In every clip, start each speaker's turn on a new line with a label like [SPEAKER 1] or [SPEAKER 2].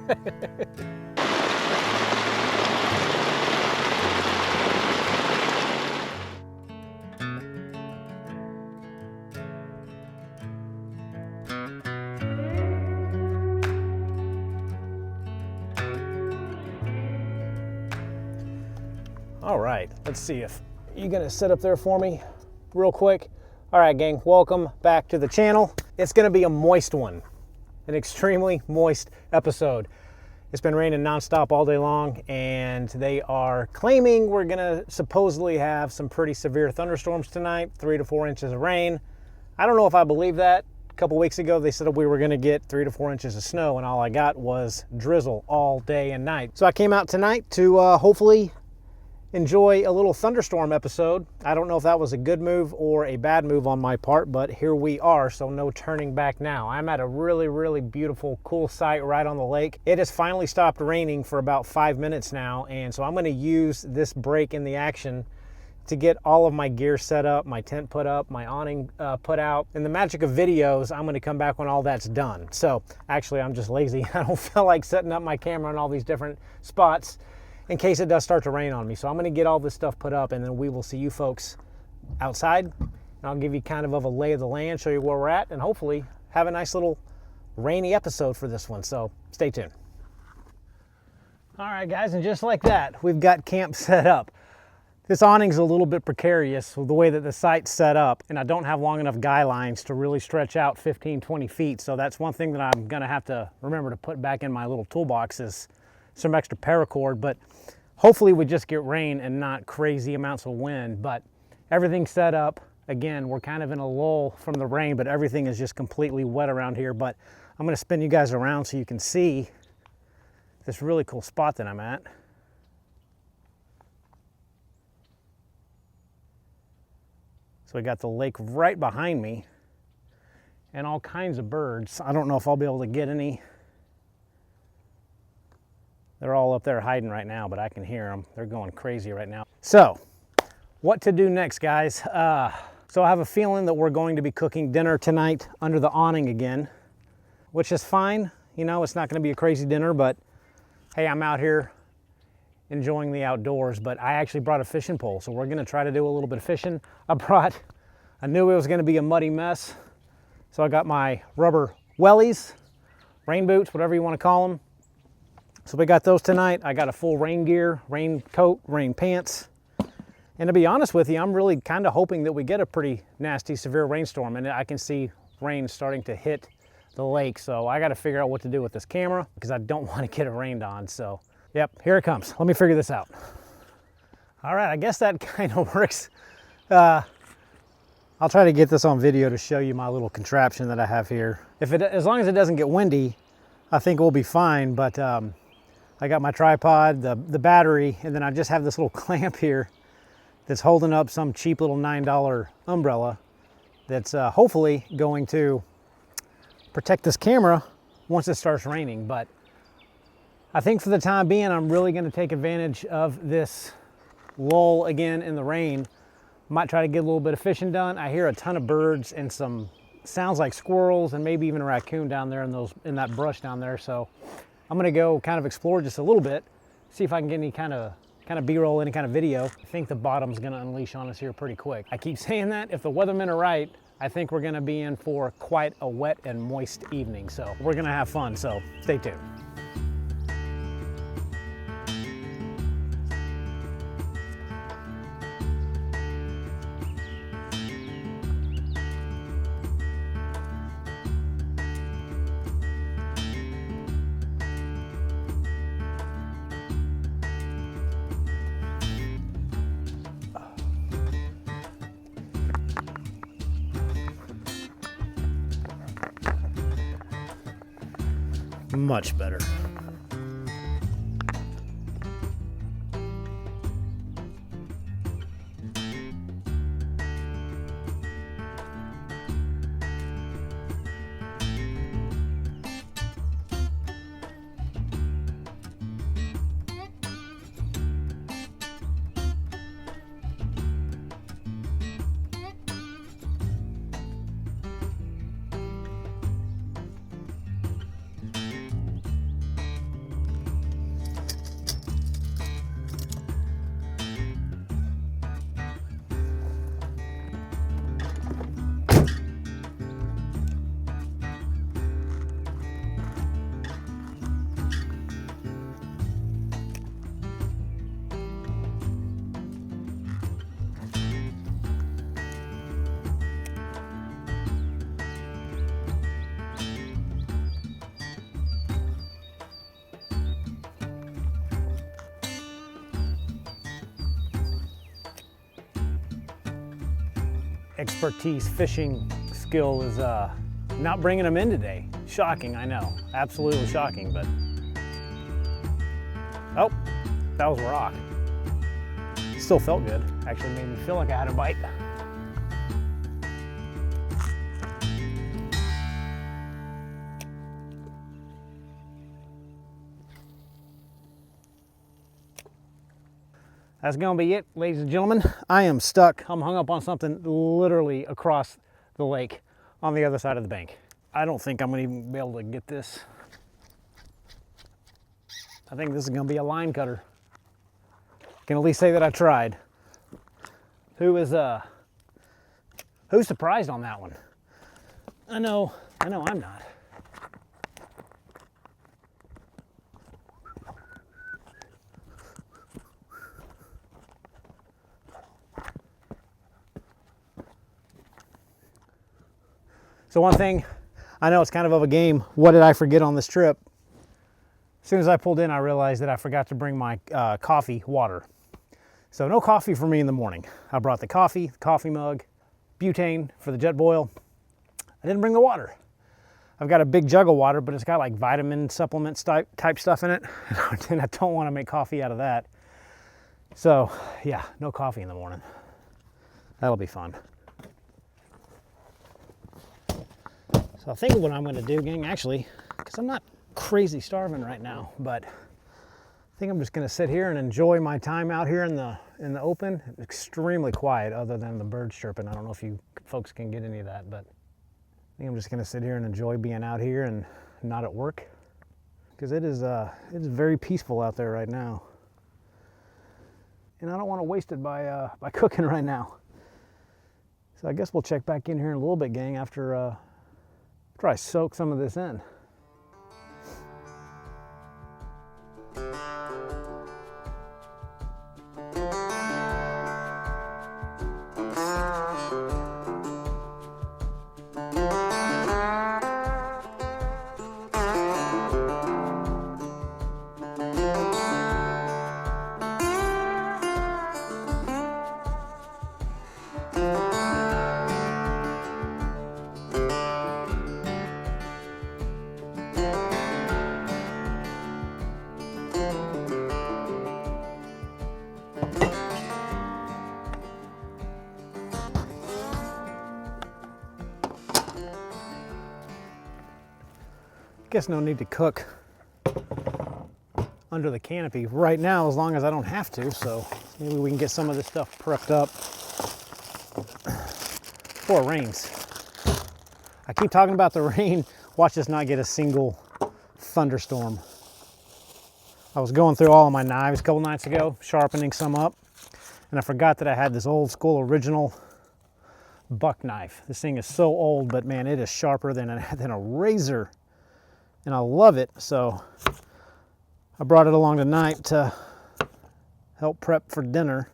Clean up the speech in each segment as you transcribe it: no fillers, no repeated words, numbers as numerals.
[SPEAKER 1] All right, let's see if you're gonna sit up there for me real quick. All right, gang, welcome back to the channel. It's gonna be a moist one, an extremely moist episode. It's been raining nonstop all day long, and they are claiming we're gonna supposedly have some pretty severe thunderstorms tonight, 3 to 4 inches of rain. I don't know if I believe that. A couple weeks ago, they said we were gonna get 3 to 4 inches of snow, and all I got was drizzle all day and night. So I came out tonight to hopefully enjoy a little thunderstorm episode. I don't know if that was a good move or a bad move on my part, but here we are, so no turning back now. I'm at a really beautiful, cool site right on the lake. It has finally stopped raining for about 5 minutes now, and so I'm gonna use this break in the action to get all of my gear set up, my tent put up, my awning put out. In the magic of videos, I'm gonna come back when all that's done. So actually, I'm just lazy. I don't feel like setting up my camera in all these different spots in case it does start to rain on me. So I'm gonna get all this stuff put up, and then we will see you folks outside. And I'll give you kind of a lay of the land, show you where we're at, and hopefully have a nice little rainy episode for this one. So stay tuned. All right, guys, and just like that, we've got camp set up. This awning's a little bit precarious with the way that the site's set up, and I don't have long enough guy lines to really stretch out 15, 20 feet. So that's one thing that I'm gonna have to remember to put back in my little toolbox is some extra paracord, but hopefully we just get rain and not crazy amounts of wind. But everything's set up. Again, we're kind of in a lull from the rain, but everything is just completely wet around here. But I'm gonna spin you guys around so you can see this really cool spot that I'm at. So we got the lake right behind me and all kinds of birds. I don't know if I'll be able to get any. They're all up there hiding right now, but I can hear them. They're going crazy right now. So, what to do next, guys? So I have a feeling that we're going to be cooking dinner tonight under the awning again, which is fine. You know, it's not gonna be a crazy dinner, but hey, I'm out here enjoying the outdoors, but I actually brought a fishing pole, so we're gonna try to do a little bit of fishing. I knew it was gonna be a muddy mess, so I got my rubber wellies, rain boots, whatever you wanna call them. So we got those tonight. I got a full rain gear, rain coat, rain pants. And to be honest with you, I'm really kind of hoping that we get a pretty nasty, severe rainstorm, and I can see rain starting to hit the lake. So I got to figure out what to do with this camera because I don't want to get it rained on. So yep, here it comes. Let me figure this out. All right, I guess that kind of works. I'll try to get this on video to show you my little contraption that I have here. As long as it doesn't get windy, I think we'll be fine. But I got my tripod, the battery, and then I just have this little clamp here that's holding up some cheap little $9 umbrella that's hopefully going to protect this camera once it starts raining. But I think for the time being, I'm really gonna take advantage of this lull again in the rain. Might try to get a little bit of fishing done. I hear a ton of birds and some sounds like squirrels and maybe even a raccoon down there in that brush down there. So I'm gonna go kind of explore just a little bit, see if I can get any kind of B-roll, any kind of video. I think the bottom's gonna unleash on us here pretty quick. I keep saying that. If the weathermen are right, I think we're gonna be in for quite a wet and moist evening. So we're gonna have fun, so stay tuned. Much better. expertise fishing skill is not bringing them in today. Shocking, I know. Absolutely shocking, but... Oh, that was rock. Still felt good. Actually made me feel like I had a bite. That's gonna be it, ladies and gentlemen. I am stuck. I'm hung up on something literally across the lake on the other side of the bank. I don't think I'm gonna even be able to get this. I think this is gonna be a line cutter. Can at least say that I tried. Who's surprised on that one? I know I'm not. So one thing, I know it's kind of a game. What did I forget on this trip? As soon as I pulled in, I realized that I forgot to bring my coffee water. So no coffee for me in the morning. I brought the coffee mug, butane for the jet boil. I didn't bring the water. I've got a big jug of water, but it's got like vitamin supplements type stuff in it. And I don't want to make coffee out of that. So yeah, no coffee in the morning. That'll be fun. So I think what I'm gonna do, gang, actually, because I'm not crazy starving right now, but I think I'm just gonna sit here and enjoy my time out here in the open. It's extremely quiet other than the birds chirping. I don't know if you folks can get any of that, but I think I'm just gonna sit here and enjoy being out here and not at work, because it's very peaceful out there right now. And I don't want to waste it by cooking right now. So I guess we'll check back in here in a little bit, gang, after I soak some of this in. Guess no need to cook under the canopy right now as long as I don't have to, so maybe we can get some of this stuff prepped up before it rains. I keep talking about the rain. Watch us not get a single thunderstorm. I was going through all of my knives a couple nights ago, sharpening some up, and I forgot that I had this old school original buck knife. This thing is so old, but man, it is sharper than a razor. And I love it, so I brought it along tonight to help prep for dinner.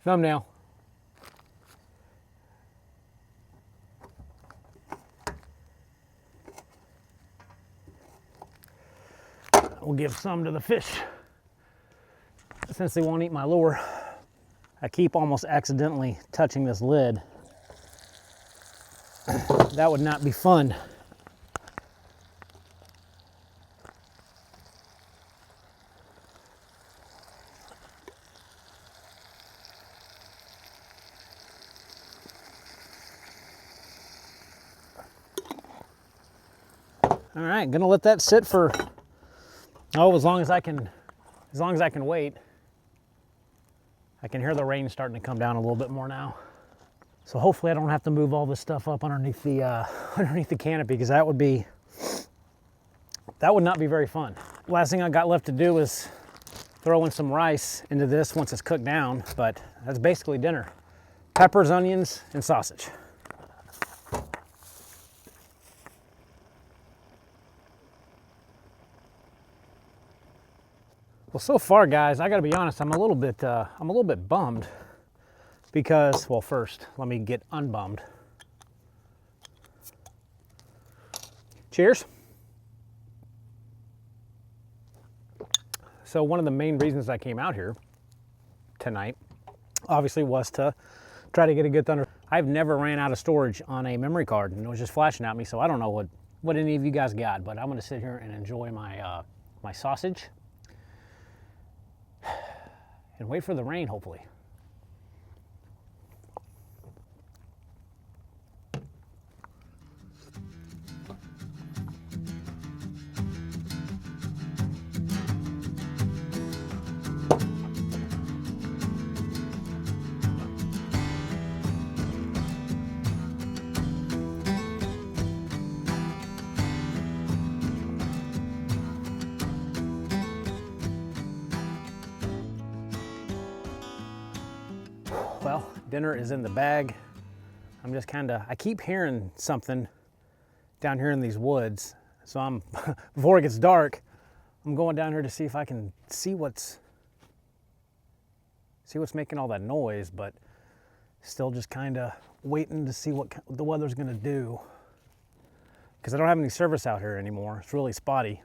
[SPEAKER 1] Thumbnail. We'll give some to the fish since they won't eat my lure. I keep almost accidentally touching this lid. That would not be fun. All right, gonna let that sit for, as long as I can wait. I can hear the rain starting to come down a little bit more now. So hopefully I don't have to move all this stuff up underneath the canopy, because that would not be very fun. Last thing I got left to do is throw in some rice into this once it's cooked down, but that's basically dinner. Peppers, onions, and sausage. Well, so far, guys, I gotta be honest, I'm a little bit bummed because, well, first, let me get unbummed. Cheers. So one of the main reasons I came out here tonight, obviously, was to try to get a good thunder. I've never ran out of storage on a memory card, and it was just flashing at me, so I don't know what any of you guys got, but I'm gonna sit here and enjoy my, my sausage and wait for the rain, hopefully. Well, dinner is in the bag. I'm just I keep hearing something down here in these woods. So before it gets dark, I'm going down here to see if I can see what's making all that noise, but still just kind of waiting to see what the weather's gonna do. Because I don't have any service out here anymore. It's really spotty,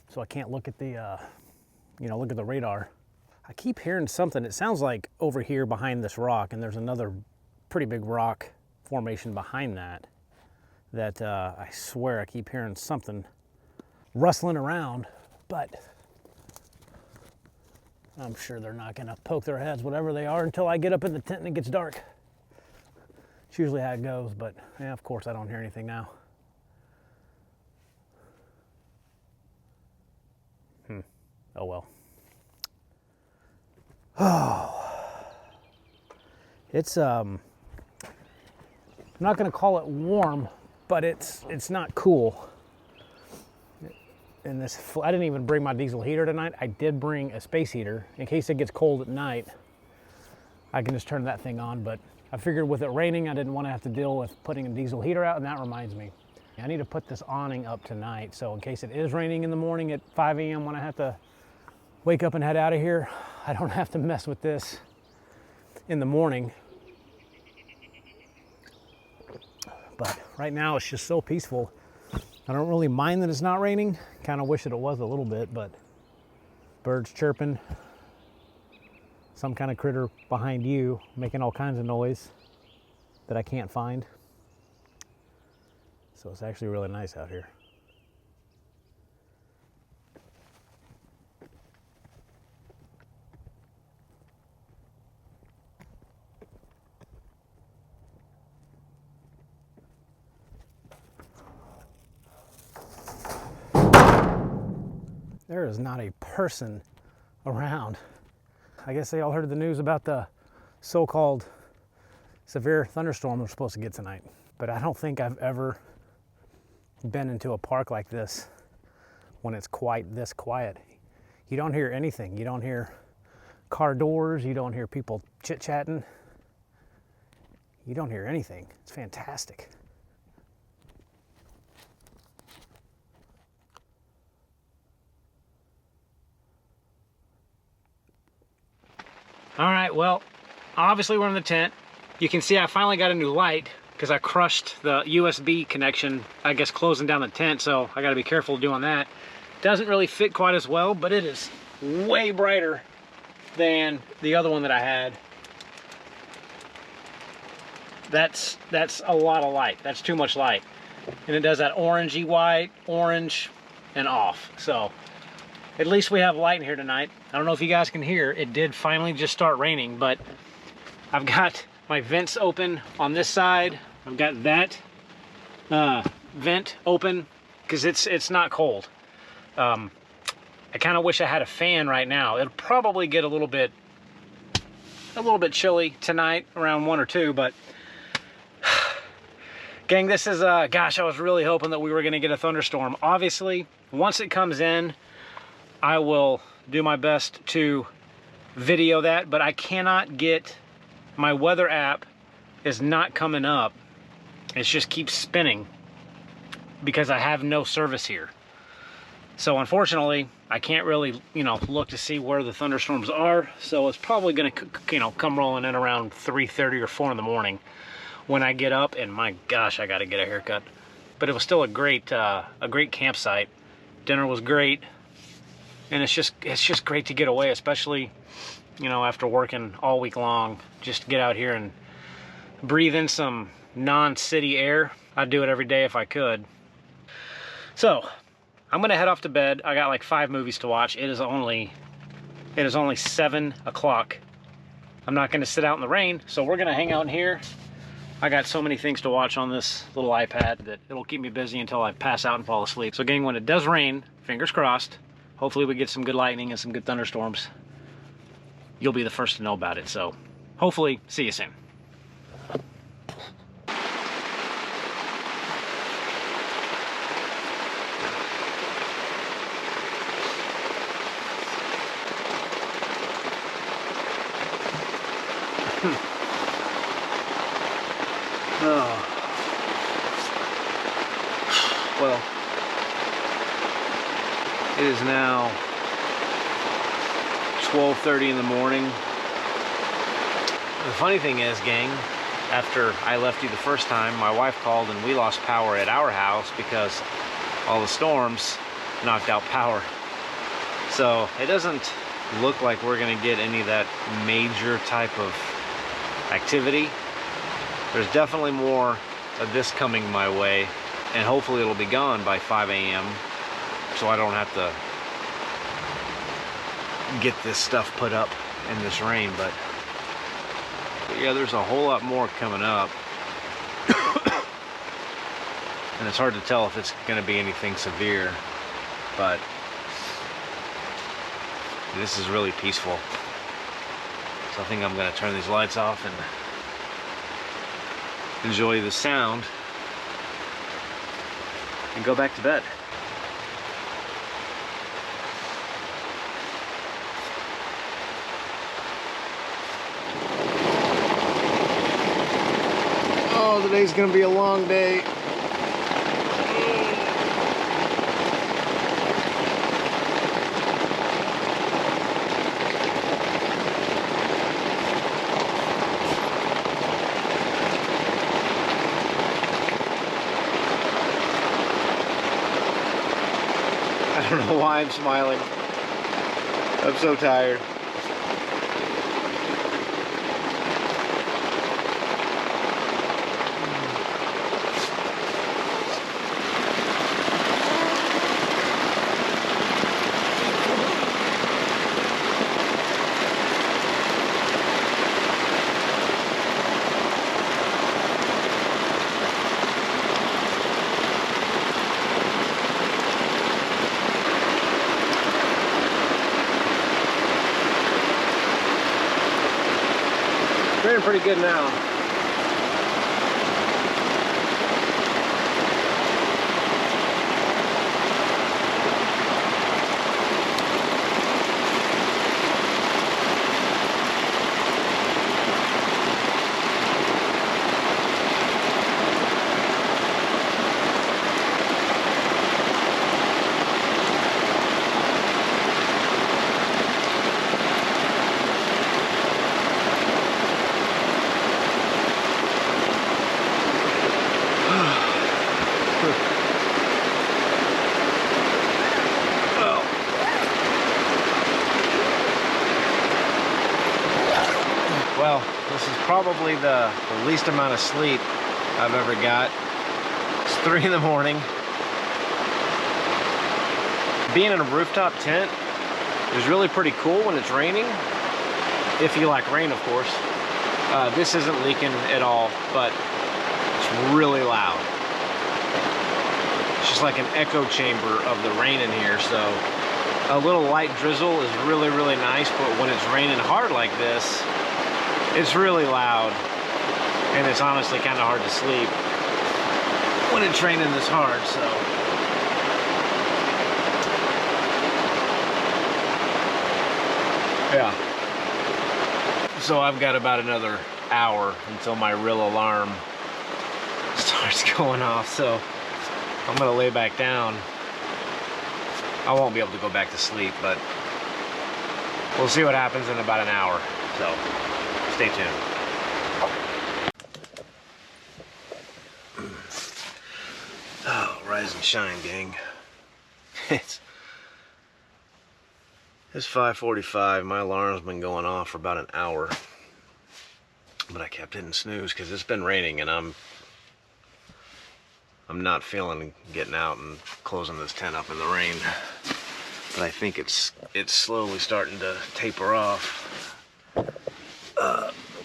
[SPEAKER 1] so I can't look at the, look at the radar. I keep hearing something. It sounds like over here behind this rock, and there's another pretty big rock formation behind that, I swear I keep hearing something rustling around, but I'm sure they're not gonna poke their heads, whatever they are, until I get up in the tent and it gets dark. It's usually how it goes, but yeah, of course I don't hear anything now. Oh well. Oh, it's I'm not gonna call it warm, but it's not cool. And I didn't even bring my diesel heater tonight. I did bring a space heater in case it gets cold at night. I can just turn that thing on, but I figured with it raining, I didn't want to have to deal with putting a diesel heater out, and that reminds me, I need to put this awning up tonight, so in case it is raining in the morning at 5 a.m. when I have to wake up and head out of here, I don't have to mess with this in the morning. But right now it's just so peaceful. I don't really mind that it's not raining. Kind of wish that it was a little bit, but birds chirping, some kind of critter behind you making all kinds of noise that I can't find. So it's actually really nice out here. There is not a person around. I guess they all heard the news about the so-called severe thunderstorm we're supposed to get tonight. But I don't think I've ever been into a park like this when it's quite this quiet. You don't hear anything. You don't hear car doors. You don't hear people chit-chatting. You don't hear anything. It's fantastic. All right, well, obviously we're in the tent. You can see I finally got a new light because I crushed the USB connection, I guess, closing down the tent, so I gotta be careful doing that. Doesn't really fit quite as well, but it is way brighter than the other one that I had. That's a lot of light. That's too much light. And it does that orangey white, orange, and off. So at least we have light in here tonight. I don't know if you guys can hear, it did finally just start raining, but I've got my vents open on this side. I've got that vent open because it's not cold. I kind of wish I had a fan right now. It'll probably get a little bit chilly tonight around 1 or 2, but gang, this is gosh, I was really hoping that we were going to get a thunderstorm. Obviously, once it comes in, I will do my best to video that, but I cannot get my weather app is not coming up. It just keeps spinning because I have no service here. So unfortunately, I can't really, you know, look to see where the thunderstorms are. So it's probably going to, you know, come rolling in around 3:30 or 4 in the morning when I get up. And my gosh, I got to get a haircut. But it was still a great campsite. Dinner was great, and it's just great to get away, especially, you know, after working all week long. Just get out here and breathe in some non-city air. I'd do it every day if I could. So I'm gonna head off to bed. I got like 5 movies to watch. It is only 7 o'clock. I'm not gonna sit out in the rain, so we're gonna hang out in here. I got so many things to watch on this little iPad that it'll keep me busy until I pass out and fall asleep. So gang, when it does rain, fingers crossed, hopefully we get some good lightning and some good thunderstorms. You'll be the first to know about it. So hopefully, see you soon. Oh. Well, it is now 12:30 in the morning. The funny thing is, gang, after I left you the first time, my wife called and we lost power at our house because all the storms knocked out power. So it doesn't look like we're gonna get any of that major type of activity. There's definitely more of this coming my way, and hopefully it'll be gone by 5 a.m. so I don't have to get this stuff put up in this rain. But yeah, there's a whole lot more coming up. And it's hard to tell if it's going to be anything severe, but this is really peaceful. So I think I'm going to turn these lights off and enjoy the sound and go back to bed. Oh, today's gonna be a long day. I don't know why I'm smiling. I'm so tired. Doing pretty good now.
[SPEAKER 2] Well, this is probably the least amount of sleep I've ever got. It's 3 in the morning. Being in a rooftop tent is really pretty cool when it's raining. If you like rain, of course. This isn't leaking at all, but it's really loud. It's just like an echo chamber of the rain in here, so a little light drizzle is really, really nice, but when it's raining hard like this, it's really loud, and it's honestly kind of hard to sleep when it's raining this hard, so. Yeah. So I've got about another hour until my real alarm starts going off, so I'm gonna lay back down. I won't be able to go back to sleep, but we'll see what happens in about an hour, so. Stay tuned. Oh, rise and shine, gang. It's 5:45. My alarm's been going off for about an hour, but I kept hitting snooze because it's been raining, and I'm not feeling getting out and closing this tent up in the rain. But I think it's slowly starting to taper off.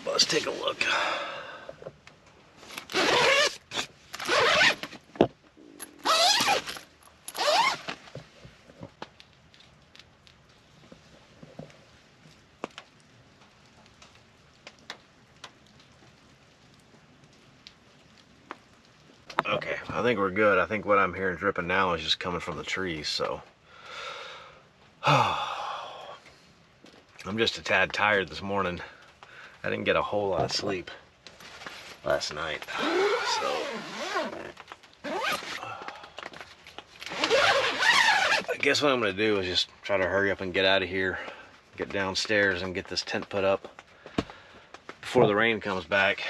[SPEAKER 2] Let's take a look. Okay, I think we're good. I think what I'm hearing dripping now is just coming from the trees, so. I'm just a tad tired this morning. I didn't get a whole lot of sleep last night, so I guess what I'm gonna do is just try to hurry up and get out of here, get downstairs and get this tent put up before the rain comes back.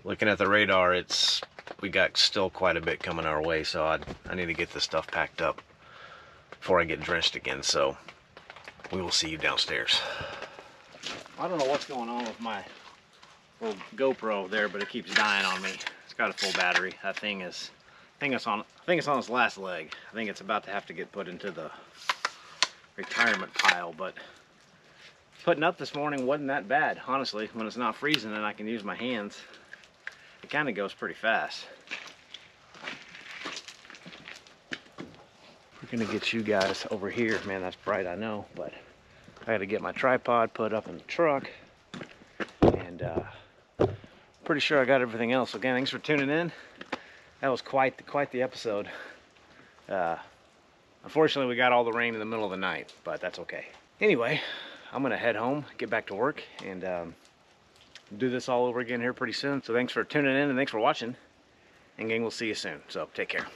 [SPEAKER 2] Looking at the radar, we got still quite a bit coming our way, so I need to get this stuff packed up before I get drenched again, so we will see you downstairs. I don't know what's going on with my little GoPro there, but it keeps dying on me. It's got a full battery. That thing is, I think it's on its last leg. I think it's about to have to get put into the retirement pile, but putting up this morning wasn't that bad, honestly. When it's not freezing and I can use my hands, it kind of goes pretty fast. We're gonna get you guys over here. Man, that's bright, I know, but I had to get my tripod put up in the truck, and pretty sure I got everything else. So again, thanks for tuning in. That was quite the episode. Unfortunately, we got all the rain in the middle of the night, but that's okay. Anyway, I'm gonna head home, get back to work, and do this all over again here pretty soon. So thanks for tuning in, and thanks for watching. And gang, we'll see you soon. So take care.